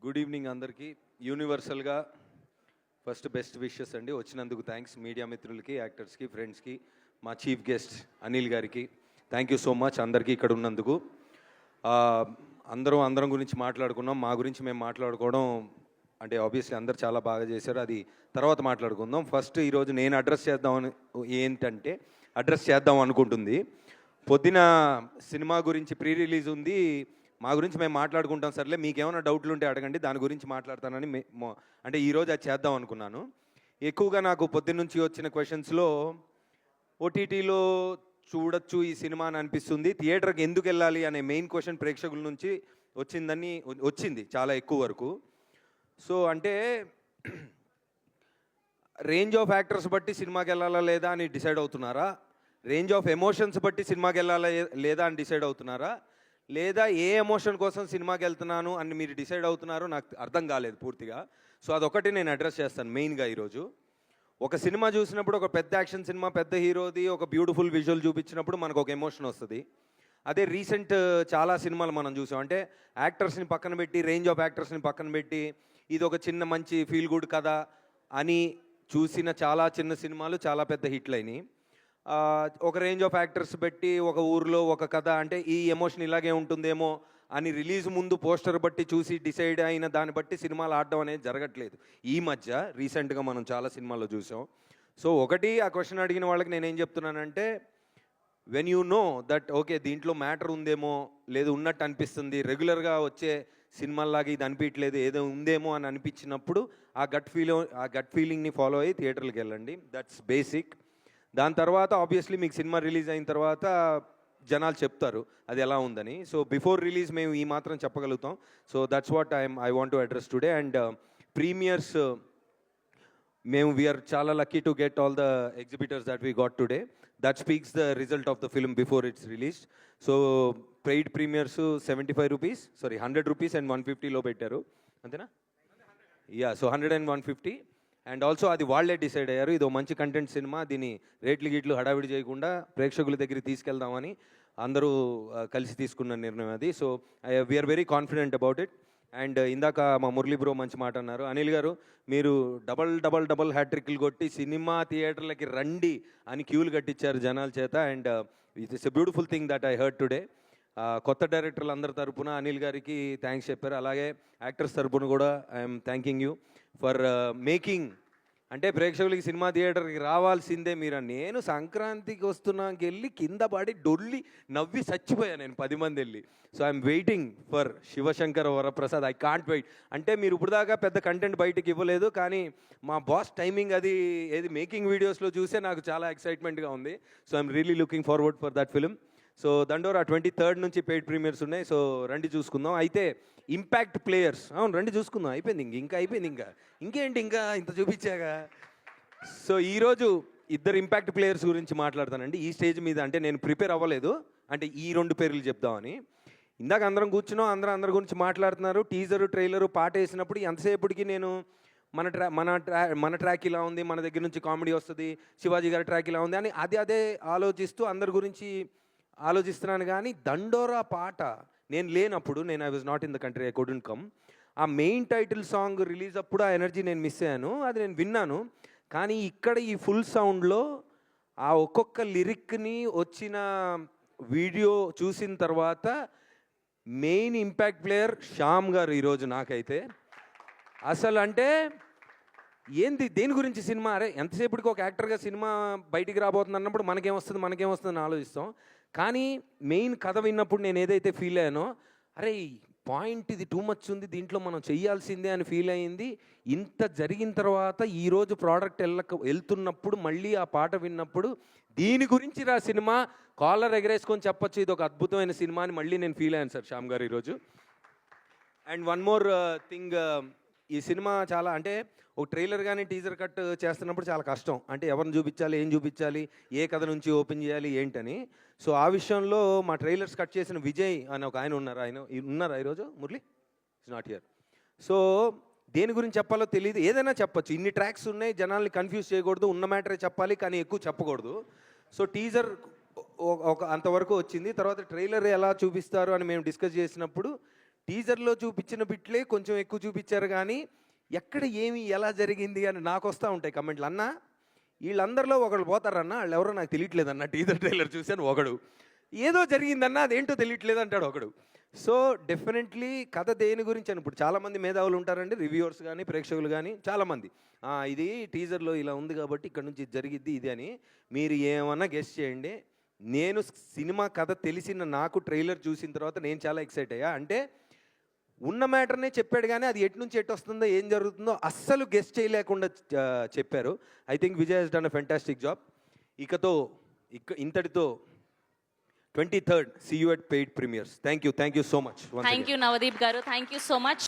Good evening అందరికీ. యూనివర్సల్గా first best wishes అండి. వచ్చినందుకు థ్యాంక్స్ మీడియా మిత్రులకి, యాక్టర్స్కి, ఫ్రెండ్స్కి, మా చీఫ్ గెస్ట్ అనిల్ గారికి థ్యాంక్ యూ సో మచ్ అందరికీ ఇక్కడ ఉన్నందుకు. అందరం గురించి మాట్లాడుకున్నాం. మా గురించి మేము మాట్లాడుకోవడం అంటే ఆబ్వియస్లీ అందరు చాలా బాగా చేశారు, అది తర్వాత మాట్లాడుకుందాం. ఫస్ట్ ఈరోజు నేను అడ్రస్ చేద్దాం అనుకుంటుంది. పొద్దున సినిమా గురించి ప్రీ రిలీజ్ ఉంది, మా గురించి మేము మాట్లాడుకుంటాం. సర్లే, మీకు ఏమైనా డౌట్లు ఉంటే అడగండి, దాని గురించి మాట్లాడతానని అంటే ఈరోజు అది చేద్దాం అనుకున్నాను. ఎక్కువగా నాకు పొద్దున్న నుంచి వచ్చిన క్వశ్చన్స్లో ఓటీటీలో చూడొచ్చు ఈ సినిమా అని అనిపిస్తుంది, థియేటర్కి ఎందుకు వెళ్ళాలి అనే మెయిన్ క్వశ్చన్ ప్రేక్షకుల నుంచి వచ్చింది చాలా ఎక్కువ వరకు. సో అంటే రేంజ్ ఆఫ్ యాక్టర్స్ బట్టి సినిమాకి వెళ్ళాలా లేదా అని డిసైడ్ అవుతున్నారా, రేంజ్ ఆఫ్ ఎమోషన్స్ బట్టి సినిమాకి వెళ్ళాలా లేదా అని డిసైడ్ అవుతున్నారా, లేదా ఏ ఎమోషన్ కోసం సినిమాకి వెళ్తున్నాను అని మీరు డిసైడ్ అవుతున్నారో నాకు అర్థం కాలేదు పూర్తిగా. సో అదొకటి నేను అడ్రస్ చేస్తాను మెయిన్గా ఈరోజు. ఒక సినిమా చూసినప్పుడు, ఒక పెద్ద యాక్షన్ సినిమా, పెద్ద హీరోది ఒక బ్యూటిఫుల్ విజువల్ చూపించినప్పుడు మనకు ఒక ఎమోషన్ వస్తుంది. అదే రీసెంట్ చాలా సినిమాలు మనం చూసాం, అంటే యాక్టర్స్ని పక్కన పెట్టి, రేంజ్ ఆఫ్ యాక్టర్స్ని పక్కన పెట్టి, ఇది ఒక చిన్న మంచి ఫీల్ గుడ్ కదా అని చూసిన చాలా చిన్న సినిమాలు చాలా పెద్ద హిట్లు అయినాయి. ఒక రేంజ్ ఆఫ్ యాక్టర్స్ పెట్టి ఒక ఊర్లో ఒక కథ, అంటే ఈ ఎమోషన్ ఇలాగే ఉంటుందేమో అని రిలీజ్ ముందు పోస్టర్ బట్టి చూసి డిసైడ్ అయిన దాన్ని బట్టి సినిమాలు ఆడడం అనేది జరగట్లేదు ఈ మధ్య. రీసెంట్గా మనం చాలా సినిమాల్లో చూసాం. సో ఒకటి, ఆ క్వశ్చన్ అడిగిన వాళ్ళకి నేనేం చెప్తున్నానంటే, when you know that okay దీంట్లో మ్యాటర్ ఉందేమో, లేదు ఉన్నట్టు అనిపిస్తుంది, రెగ్యులర్గా వచ్చే సినిమాల్లాగా ఇది అనిపించలేదు, ఏదో ఉందేమో అని అనిపించినప్పుడు ఆ గట్ ఫీలింగ్ని ఫాలో అయ్యి థియేటర్కి వెళ్ళండి. That's basic. దాని తర్వాత ఆబ్వియస్లీ మీకు సినిమా రిలీజ్ అయిన తర్వాత జనాలు చెప్తారు అది ఎలా ఉందని. సో బిఫోర్ రిలీజ్ మేము ఈ మాత్రం చెప్పగలుగుతాం. So that's what I want to address today. And premiers we are చాలా lucky to get all the exhibitors that we got today. That speaks the result of the film before its release. So paid premiers 75 rupees, 100 rupees and 150లో పెట్టారు, అంతేనా? Yeah, so 100 and 150. And also అది వాళ్ళే decide అయ్యారు, ఇది మంచి content cinema, దీన్ని రేట్లు హడావిడి చేయకుండా ప్రేక్షకుల దగ్గరికి తీసుకెళ్దామని అందరూ కలిసి తీసుకున్న నిర్ణయం అది. So we are very confident about it. And ఇందాక మా మురళీ బ్రో మంచి మాట అన్నారు. అనిల్ గారు, మీరు డబల్ హ్యాట్రిక్లు కొట్టి సినిమా థియేటర్లకి రండి అని క్యూలు కట్టించారు జనాల చేత. And it's a beautiful thing that I heard today. కొత్త డైరెక్టర్లు అందరి తరపున అనిల్ గారికి థ్యాంక్స్ చెప్పారు, అలాగే యాక్టర్స్ తరపున కూడా I'm thanking you for making, అంటే ప్రేక్షకులకి సినిమా థియేటర్కి రావాల్సిందే మీరు. నేను సంక్రాంతికి వస్తున్నాకి వెళ్ళి కింద పడి డొల్లి నవ్వి చచ్చిపోయాను నేను 10 మంది వెళ్ళి. So I'm waiting for Shivashankara Varaprasad, I can't wait. అంటే మీరు ఇప్పుడు దాకా పెద్ద కంటెంట్ బయటకు ఇవ్వలేదు, కానీ మా బాస్ టైమింగ్ అది ఏది మేకింగ్ వీడియోస్లో చూసే నాకు చాలా ఎక్సైట్మెంట్గా ఉంది. So I'm really looking forward for that film. So దండోరా 23rd నుంచి పెయిడ్ ప్రీమియర్స్ ఉన్నాయి, సో రండి చూసుకుందాం. అయితే ఇంపాక్ట్ ప్లేయర్స్, అవును రండి చూసుకుందాం, అయిపోయింది ఇంకేంటి ఇంకా ఇంత చూపించాగా. సో ఈరోజు ఇద్దరు ఇంపాక్ట్ ప్లేయర్స్ గురించి మాట్లాడతానండి ఈ స్టేజ్ మీద. అంటే నేను ప్రిపేర్ అవ్వలేదు, అంటే ఈ 2 పేర్లు చెప్దామని. ఇందాక అందరం కూర్చున్నాం, అందరి గురించి మాట్లాడుతున్నారు. టీజరు ట్రైలరు పాట వేసినప్పుడు ఎంతసేపటికి నేను మన ట్రాక్ ఇలా ఉంది, మన దగ్గర నుంచి కామెడీ వస్తుంది, శివాజీ గారి ట్రాక్ ఇలా ఉంది అని అదే ఆలోచిస్తూ అందరి గురించి ఆలోచిస్తున్నాను. కానీ దండోరా పాట నేను లేనప్పుడు, I was not in the country, I couldn't come. ఆ మెయిన్ టైటిల్ సాంగ్ రిలీజ్ అప్పుడు ఆ ఎనర్జీ నేను మిస్ అయ్యాను, అది నేను విన్నాను. కానీ ఇక్కడ ఈ ఫుల్ సౌండ్లో ఆ ఒక్కొక్క లిరిక్ని వచ్చిన వీడియో చూసిన తర్వాత మెయిన్ ఇంపాక్ట్ ప్లేయర్ శ్యామ్ గారు ఈరోజు నాకైతే. అసలు అంటే ఏంది, దేని గురించి సినిమా, అరే ఎంతసేపటికి ఒక యాక్టర్గా సినిమా బయటికి రాబోతుంది అన్నప్పుడు మనకేమొస్తుంది అని ఆలోచిస్తాం. కానీ మెయిన్ కథ విన్నప్పుడు నేను ఏదైతే ఫీల్ అయ్యానో, అరే పాయింట్ ఇది టూ మచ్ ఉంది, దీంట్లో మనం చెయ్యాల్సిందే అని ఫీల్ అయ్యింది. ఇంత జరిగిన తర్వాత ఈరోజు ప్రోడక్ట్ వెళ్తున్నప్పుడు మళ్ళీ ఆ పాట విన్నప్పుడు దీని గురించి రా సినిమా, కాలర్ ఎగరేసుకొని చెప్పొచ్చు ఇది ఒక అద్భుతమైన సినిమా అని మళ్ళీ నేను ఫీల్ అయ్యాను సార్ శ్యామ్ గారు ఈరోజు. అండ్ వన్ మోర్ థింగ్, ఈ సినిమా చాలా, అంటే ఒక ట్రైలర్ కానీ టీజర్ కట్ చేస్తున్నప్పుడు చాలా కష్టం, అంటే ఎవరిని చూపించాలి, ఏం చూపించాలి, ఏ కథ నుంచి ఓపెన్ చేయాలి ఏంటని. సో ఆ విషయంలో మా ట్రైలర్స్ కట్ చేసిన విజయ్ అని ఒక ఆయన ఉన్నారా ఈరోజు? Murali is not here. So దేని గురించి చెప్పాలో తెలియదు, ఏదైనా చెప్పచ్చు, ఇన్ని ట్రాక్స్ ఉన్నాయి, జనాల్ని కన్ఫ్యూజ్ చేయకూడదు, ఉన్న మ్యాటరే చెప్పాలి కానీ ఎక్కువ చెప్పకూడదు. సో టీజర్ ఒక అంతవరకు వచ్చింది. తర్వాత ట్రైలర్ ఎలా చూపిస్తారు అని మేము డిస్కస్ చేసినప్పుడు టీజర్లో చూపించిన బిట్లే కొంచెం ఎక్కువ చూపించారు కానీ ఎక్కడ ఏమి ఎలా జరిగింది అని నాకు వస్తూ ఉంటాయి కమెంట్లు. అన్న వీళ్ళందరిలో ఒకళ్ళు పోతారన్న, వాళ్ళు ఎవరో నాకు తెలియట్లేదన్న, టీజర్ ట్రైలర్ చూశాను ఒకడు, ఏదో జరిగిందన్న అదేంటో తెలియట్లేదు అంటాడు ఒకడు. సో డెఫినెట్లీ కథ దేని గురించి అని ఇప్పుడు చాలామంది మేధావులు ఉంటారండి, రివ్యూవర్స్ కానీ ప్రేక్షకులు కానీ చాలామంది ఇది టీజర్లో ఇలా ఉంది కాబట్టి ఇక్కడ నుంచి ఇది జరిగిద్ది ఇది అని. మీరు ఏమన్నా గెస్ చేయండి. నేను సినిమా కథ తెలిసిన నాకు ట్రైలర్ చూసిన తర్వాత నేను చాలా ఎక్సైట్ అయ్యా. అంటే ఉన్న మ్యాటర్నే చెప్పాడు కానీ అది ఎటు నుంచి ఎటు వస్తుందో ఏం జరుగుతుందో అస్సలు గెస్ చేయలేకుండా చెప్పారు. I think Vijay he's done a fantastic job. ఇంతటితో 23rd see you at paid premieres. Thank you so much. Thank you Navdeep garu, thank you so much.